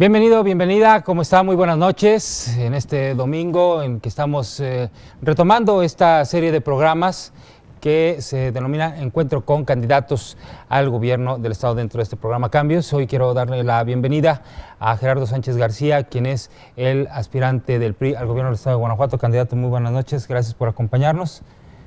Bienvenido, bienvenida, ¿cómo está? Muy buenas noches en este domingo en que estamos retomando esta serie de programas que se denomina Encuentro con Candidatos al Gobierno del Estado dentro de este programa Cambios. Hoy quiero darle la bienvenida a Gerardo Sánchez García, quien es el aspirante del PRI al Gobierno del Estado de Guanajuato. Candidato, muy buenas noches, gracias por acompañarnos.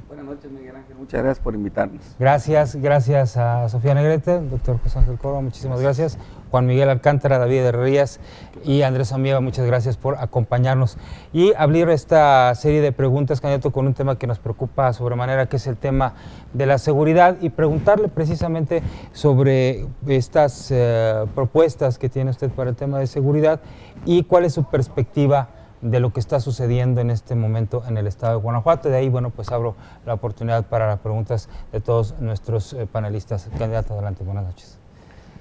Buenas noches, Miguel Ángel, muchas gracias por invitarnos. Gracias a Sofía Negrete, doctor José Ángel Coro, muchísimas gracias. Juan Miguel Alcántara, David Herrerías y Andrés Amieva, muchas gracias por acompañarnos. Y abrir esta serie de preguntas, candidato, con un tema que nos preocupa sobremanera, que es el tema de la seguridad, y preguntarle precisamente sobre estas propuestas que tiene usted para el tema de seguridad y cuál es su perspectiva de lo que está sucediendo en este momento en el estado de Guanajuato. De ahí, bueno, pues abro la oportunidad para las preguntas de todos nuestros panelistas. Candidato, adelante, buenas noches.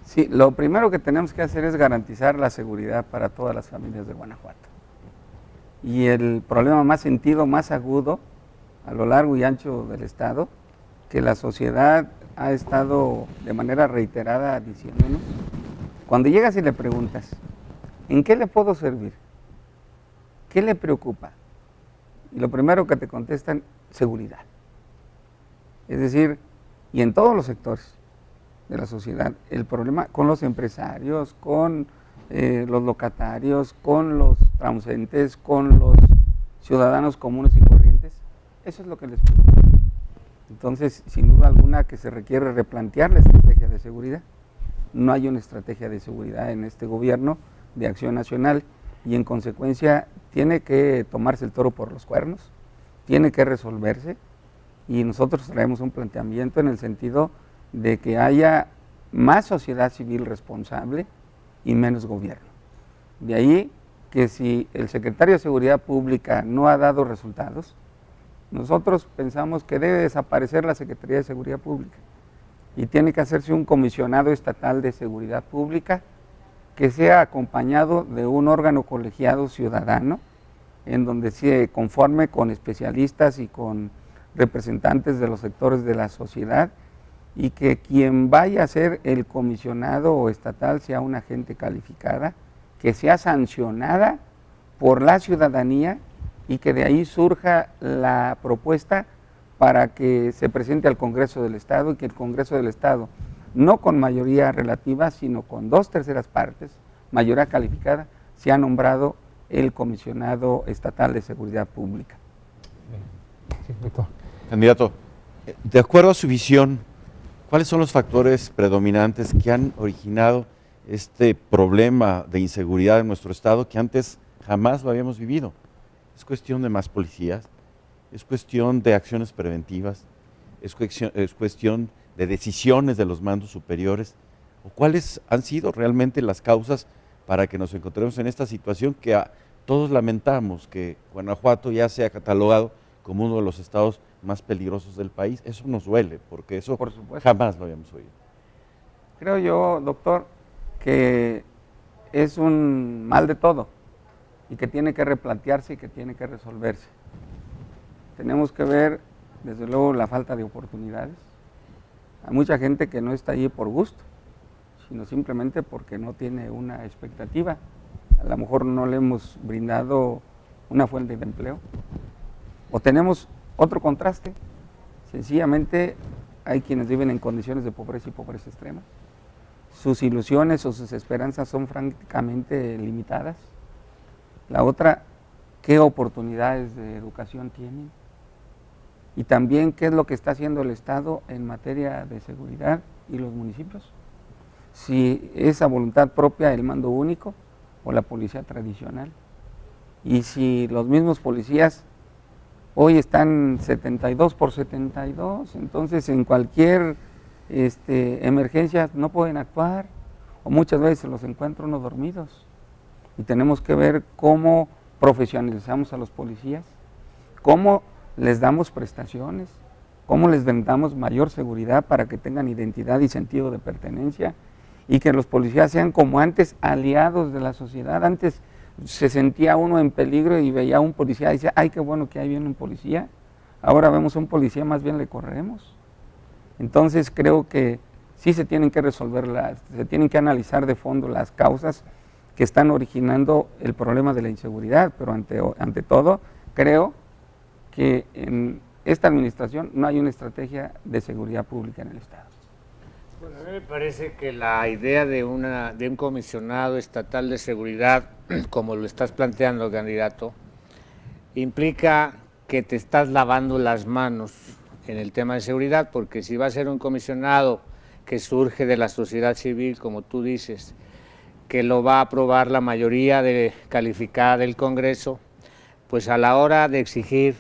Sí, lo primero que tenemos que hacer es garantizar la seguridad para todas las familias de Guanajuato. Y el problema más sentido, más agudo, a lo largo y ancho del estado, que la sociedad ha estado de manera reiterada diciéndonos, cuando llegas y le preguntas, ¿en qué le puedo servir? ¿Qué le preocupa? Y lo primero que te contestan, seguridad. Es decir, y en todos los sectores de la sociedad, el problema con los empresarios, con los locatarios, con los transeúntes, con los ciudadanos comunes y corrientes, eso es lo que les preocupa. Entonces, sin duda alguna que se requiere replantear la estrategia de seguridad. No hay una estrategia de seguridad en este gobierno de acción nacional y en consecuencia tiene que tomarse el toro por los cuernos, tiene que resolverse, y nosotros traemos un planteamiento en el sentido de que haya más sociedad civil responsable y menos gobierno. De ahí que si el secretario de Seguridad Pública no ha dado resultados, nosotros pensamos que debe desaparecer la Secretaría de Seguridad Pública y tiene que hacerse un comisionado estatal de seguridad pública que sea acompañado de un órgano colegiado ciudadano en donde se conforme con especialistas y con representantes de los sectores de la sociedad, y que quien vaya a ser el comisionado estatal sea una gente calificada, que sea sancionada por la ciudadanía y que de ahí surja la propuesta para que se presente al Congreso del Estado y que el Congreso del Estado, no con mayoría relativa, sino con 2/3 partes, mayoría calificada, se ha nombrado el comisionado estatal de seguridad pública. Sí, candidato, de acuerdo a su visión, ¿cuáles son los factores predominantes que han originado este problema de inseguridad en nuestro estado que antes jamás lo habíamos vivido? ¿Es cuestión de más policías? ¿Es cuestión de acciones preventivas? ¿Es cuestión de decisiones de los mandos superiores? ¿O cuáles han sido realmente las causas para que nos encontremos en esta situación que todos lamentamos, que Guanajuato ya sea catalogado como uno de los estados más peligrosos del país? Eso nos duele, porque eso por supuesto jamás lo habíamos oído. Creo yo, doctor, que es un mal de todo y que tiene que replantearse y que tiene que resolverse. Tenemos que ver, desde luego, la falta de oportunidades. Hay mucha gente que no está allí por gusto, sino simplemente porque no tiene una expectativa. A lo mejor no le hemos brindado una fuente de empleo. O tenemos otro contraste, sencillamente hay quienes viven en condiciones de pobreza y pobreza extrema. Sus ilusiones o sus esperanzas son francamente limitadas. La otra, ¿qué oportunidades de educación tienen? Y también, ¿qué es lo que está haciendo el Estado en materia de seguridad y los municipios? Si es a voluntad propia el mando único o la policía tradicional. Y si los mismos policías hoy están 72/72, entonces en cualquier emergencia no pueden actuar, o muchas veces los encuentro unos dormidos. Y tenemos que ver cómo profesionalizamos a los policías, cómo les damos prestaciones, cómo les brindamos mayor seguridad para que tengan identidad y sentido de pertenencia, y que los policías sean como antes, aliados de la sociedad. Antes se sentía uno en peligro y veía a un policía y decía, ay, qué bueno que ahí viene un policía. Ahora vemos a un policía, más bien le corremos. Entonces creo que sí se tienen que resolver, se tienen que analizar de fondo las causas que están originando el problema de la inseguridad, pero ante todo creo que en esta administración no hay una estrategia de seguridad pública en el Estado. Bueno, a mí me parece que la idea de un comisionado estatal de seguridad, como lo estás planteando, candidato, implica que te estás lavando las manos en el tema de seguridad, porque si va a ser un comisionado que surge de la sociedad civil, como tú dices, que lo va a aprobar la mayoría calificada del Congreso, pues a la hora de exigir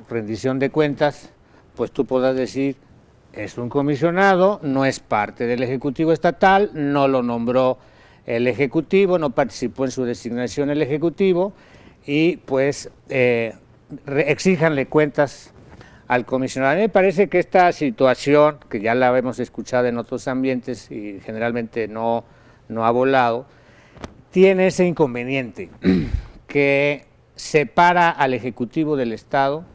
rendición de cuentas, pues tú podrás decir, es un comisionado, no es parte del Ejecutivo Estatal, no lo nombró el Ejecutivo, no participó en su designación el Ejecutivo, y pues exíjanle cuentas al comisionado. A mí me parece que esta situación, que ya la hemos escuchado en otros ambientes y generalmente no ha volado, tiene ese inconveniente que separa al Ejecutivo del Estado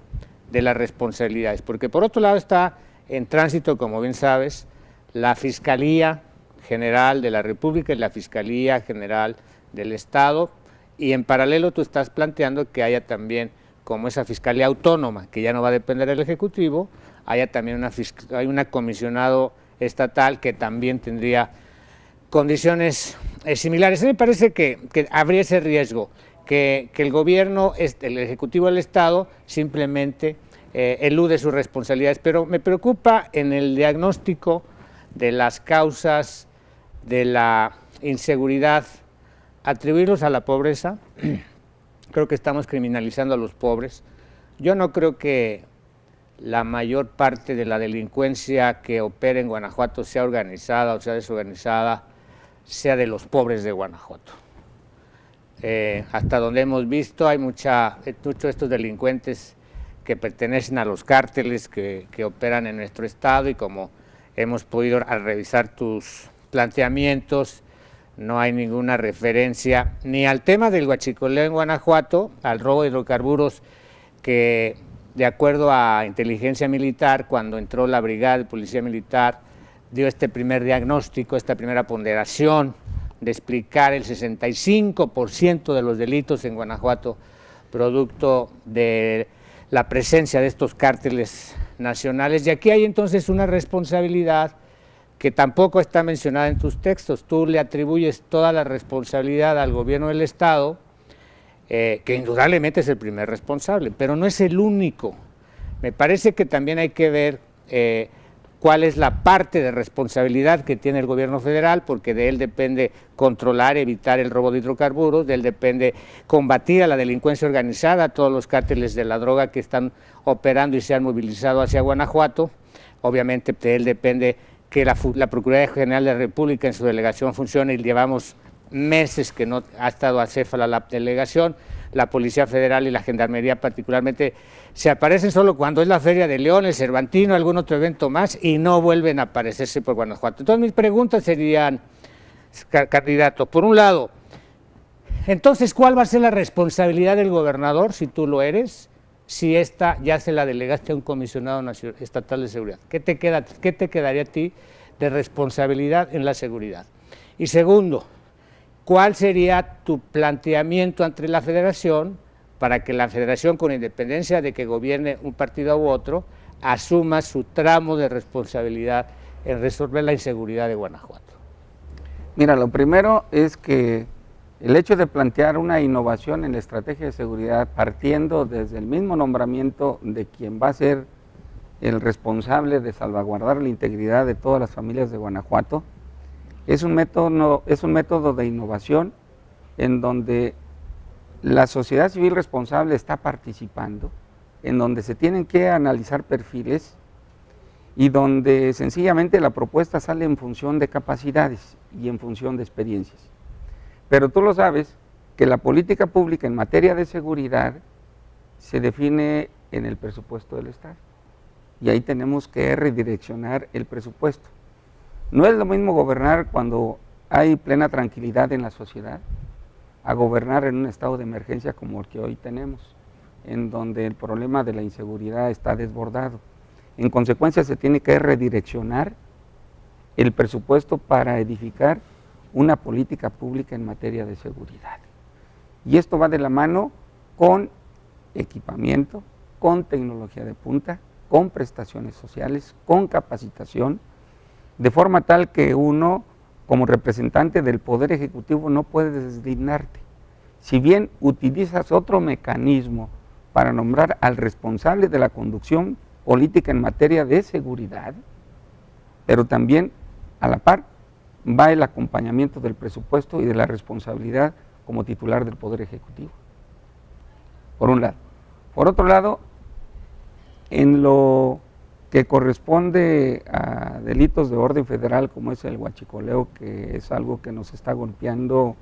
de las responsabilidades, porque por otro lado está en tránsito, como bien sabes, la Fiscalía General de la República y la Fiscalía General del Estado, y en paralelo tú estás planteando que haya también, como esa Fiscalía Autónoma, que ya no va a depender del Ejecutivo, haya también una comisionado estatal que también tendría condiciones similares. A mí me parece que habría ese riesgo, que el gobierno, el Ejecutivo del Estado, simplemente elude sus responsabilidades, pero me preocupa en el diagnóstico de las causas de la inseguridad, atribuirlos a la pobreza. Creo que estamos criminalizando a los pobres. Yo no creo que la mayor parte de la delincuencia que opera en Guanajuato, sea organizada o sea desorganizada, sea de los pobres de Guanajuato. Hasta donde hemos visto, hay muchos de estos delincuentes que pertenecen a los cárteles que operan en nuestro estado, y como hemos podido al revisar tus planteamientos, no hay ninguna referencia ni al tema del huachicoleo en Guanajuato, al robo de hidrocarburos, que de acuerdo a inteligencia militar, cuando entró la brigada de policía militar, dio este primer diagnóstico, esta primera ponderación de explicar el 65% de los delitos en Guanajuato, producto de la presencia de estos cárteles nacionales. Y aquí hay entonces una responsabilidad que tampoco está mencionada en tus textos. Tú le atribuyes toda la responsabilidad al gobierno del Estado, que indudablemente es el primer responsable, pero no es el único. Me parece que también hay que ver cuál es la parte de responsabilidad que tiene el gobierno federal, porque de él depende controlar, evitar el robo de hidrocarburos, de él depende combatir a la delincuencia organizada, a todos los cárteles de la droga que están operando y se han movilizado hacia Guanajuato. Obviamente de él depende que la Procuraduría General de la República en su delegación funcione, y llevamos meses que no ha estado acéfala la delegación. La Policía Federal y la Gendarmería particularmente se aparecen solo cuando es la Feria de León, el Cervantino, algún otro evento más, y no vuelven a aparecerse por Guanajuato. Entonces mis preguntas serían, candidato, por un lado, entonces, ¿cuál va a ser la responsabilidad del gobernador, si tú lo eres, si esta ya se la delegaste a un comisionado estatal de seguridad? ¿Qué te quedaría a ti de responsabilidad en la seguridad? Y segundo, ¿cuál sería tu planteamiento ante la Federación para que la Federación, con independencia de que gobierne un partido u otro, asuma su tramo de responsabilidad en resolver la inseguridad de Guanajuato? Mira, lo primero es que el hecho de plantear una innovación en la estrategia de seguridad, partiendo desde el mismo nombramiento de quien va a ser el responsable de salvaguardar la integridad de todas las familias de Guanajuato, es un método de innovación en donde la sociedad civil responsable está participando, en donde se tienen que analizar perfiles y donde sencillamente la propuesta sale en función de capacidades y en función de experiencias. Pero tú lo sabes, que la política pública en materia de seguridad se define en el presupuesto del Estado, y ahí tenemos que redireccionar el presupuesto. No es lo mismo gobernar cuando hay plena tranquilidad en la sociedad, a gobernar en un estado de emergencia como el que hoy tenemos, en donde el problema de la inseguridad está desbordado. En consecuencia, se tiene que redireccionar el presupuesto para edificar una política pública en materia de seguridad. Y esto va de la mano con equipamiento, con tecnología de punta, con prestaciones sociales, con capacitación, de forma tal que uno, como representante del Poder Ejecutivo, no puede deslindarte. Si bien utilizas otro mecanismo para nombrar al responsable de la conducción política en materia de seguridad, pero también a la par va el acompañamiento del presupuesto y de la responsabilidad como titular del Poder Ejecutivo, por un lado. Por otro lado, en lo que corresponde a delitos de orden federal, como es el huachicoleo, que es algo que nos está golpeando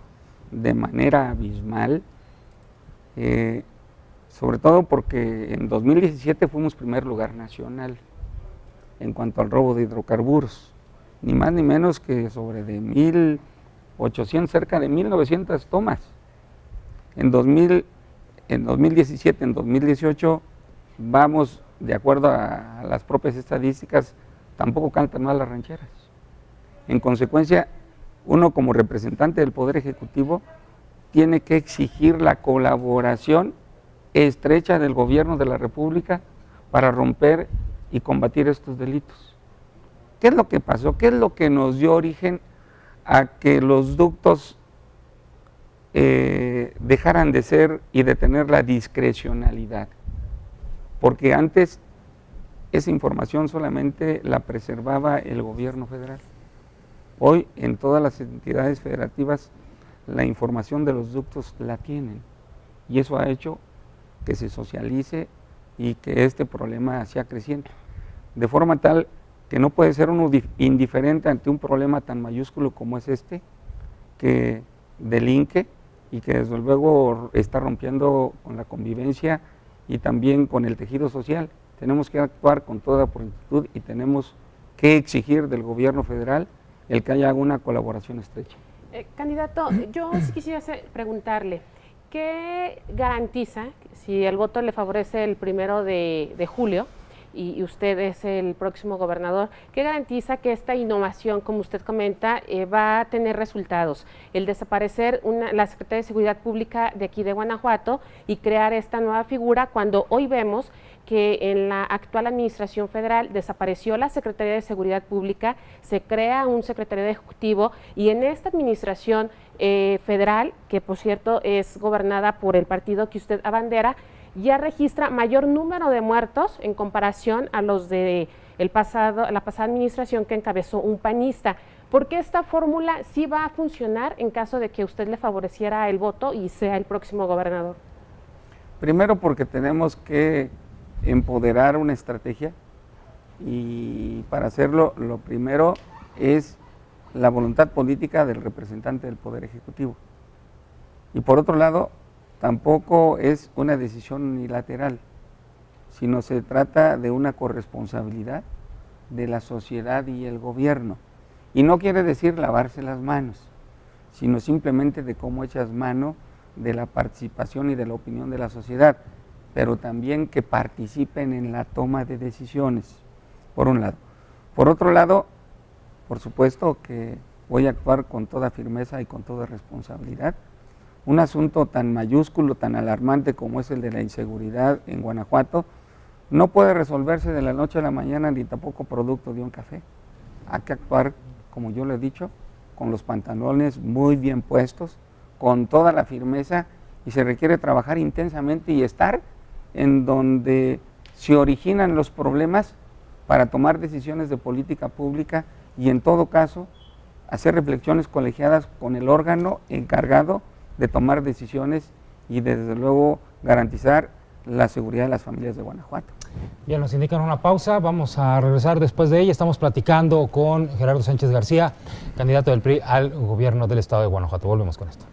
de manera abismal, sobre todo porque en 2017 fuimos primer lugar nacional en cuanto al robo de hidrocarburos, ni más ni menos que sobre de 1.800, cerca de 1.900 tomas. En 2017, en 2018, vamos, de acuerdo a las propias estadísticas, tampoco cantan mal las rancheras. En consecuencia, uno como representante del Poder Ejecutivo tiene que exigir la colaboración estrecha del gobierno de la República para romper y combatir estos delitos. ¿Qué es lo que pasó? ¿Qué es lo que nos dio origen a que los ductos dejaran de ser y de tener la discrecionalidad? Porque antes esa información solamente la preservaba el gobierno federal. Hoy en todas las entidades federativas la información de los ductos la tienen, y eso ha hecho que se socialice y que este problema sea creciente, de forma tal que no puede ser uno indiferente ante un problema tan mayúsculo como es este, que delinque y que desde luego está rompiendo con la convivencia y también con el tejido social. Tenemos que actuar con toda prontitud y tenemos que exigir del gobierno federal el que haya una colaboración estrecha. Candidato, yo sí quisiera preguntarle, ¿qué garantiza, si el voto le favorece el 1 de julio y usted es el próximo gobernador, qué garantiza que esta innovación, como usted comenta, va a tener resultados? El desaparecer la Secretaría de Seguridad Pública de aquí de Guanajuato y crear esta nueva figura, cuando hoy vemos que en la actual administración federal desapareció la Secretaría de Seguridad Pública, se crea un secretario ejecutivo, y en esta administración federal, que por cierto es gobernada por el partido que usted abandera, ya registra mayor número de muertos en comparación a los de la pasada administración que encabezó un panista. ¿Por qué esta fórmula sí va a funcionar en caso de que usted le favoreciera el voto y sea el próximo gobernador? Primero porque tenemos que empoderar una estrategia, y para hacerlo lo primero es la voluntad política del representante del Poder Ejecutivo, y por otro lado tampoco es una decisión unilateral, sino se trata de una corresponsabilidad de la sociedad y el gobierno, y no quiere decir lavarse las manos, sino simplemente de cómo echas mano de la participación y de la opinión de la sociedad, pero también que participen en la toma de decisiones, por un lado. Por otro lado, por supuesto que voy a actuar con toda firmeza y con toda responsabilidad. Un asunto tan mayúsculo, tan alarmante como es el de la inseguridad en Guanajuato, no puede resolverse de la noche a la mañana, ni tampoco producto de un café. Hay que actuar, como yo le he dicho, con los pantalones muy bien puestos, con toda la firmeza, y se requiere trabajar intensamente y estar en donde se originan los problemas para tomar decisiones de política pública, y en todo caso hacer reflexiones colegiadas con el órgano encargado de tomar decisiones y desde luego garantizar la seguridad de las familias de Guanajuato. Bien, nos indican una pausa, vamos a regresar después de ella. Estamos platicando con Gerardo Sánchez García, candidato del PRI al gobierno del estado de Guanajuato. Volvemos con esto.